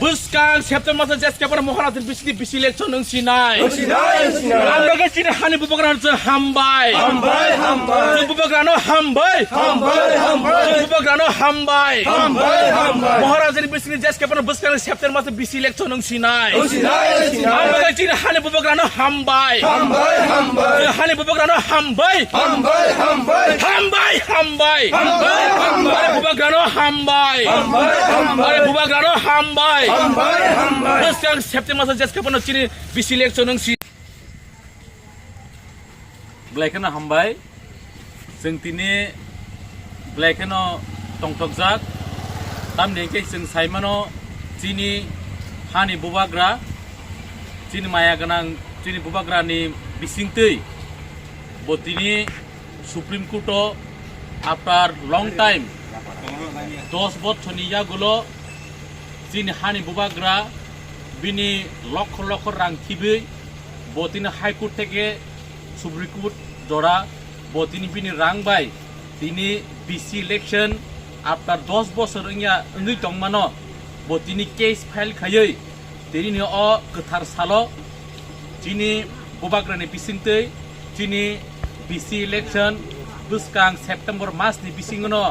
Buskang September masa jas kapan mohon atin bisi election ng sinay. Anda ke sini hani bubagran se hambai. Bubagran hambai. Bubagran hambai. Mohon atin bisi jas kapan buskang September masa bisi election ng sinay. Anda ke sini hani bubagran hambai. Hani bubagran hambai. Bubagran hambai. Bubagran hambai. Buskang September masa jas kapan cini bisi election ng sinay. Blackena hambai, sengtini blackena tongtokjak, tam nengke seng saimano cini hani bubagra, cini maya ganang cini bubagra ni bisingtei, botini Supreme Court after long time, 10 বছর নিয়া গুলো cini hani bubagra, bini লক্ষ rang tibi, botini High Court থেকে Supreme Court Dora botini bini rang bay tini BC election after 10 বছর nya ngui tongmano botini case file khayoi tini ni o ketar salo tini bubagrani bisingtei tini BC election buskang September mas ni bisingono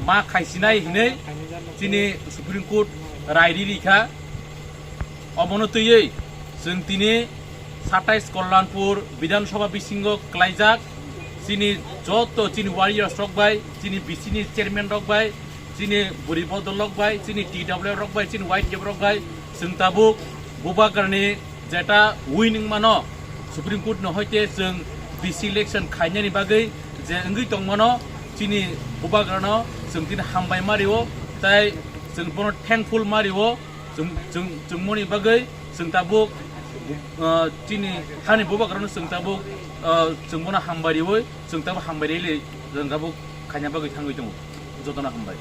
ma khaisinai hinei tini Supreme Court rairi rikha omonotoi जों tini 27 Kalyanpur বিধানসভা বিসিঙ্গ ক্লাইজাক চিনি যত চিনি warriors রকবাই চিনি বিসিনি chairman রকবাই চিনি বুড়িবদল রকবাই চিনি TW রকবাই চিনি white Cape রকবাই जों তাবুক বুবাগারনি যেটা উইনিং মানো সুপ্রিম কোর্ট নহইতে जों বিসি ইলেকশন খাইনানি বাগৈ যে ওঙ্গৈ তংমানো চিনি বুবাগারনো जों দিন হামবাই মারিও তাই जों বনো থ্যাঙ্কফুল মারিও जों মনি বাগৈ जों তাবুক Cini hani bubagrano जों tabuk जों bona hambari woi जों tabu hambari le जों tabuk kanya bagai tangoi dong jotona hambari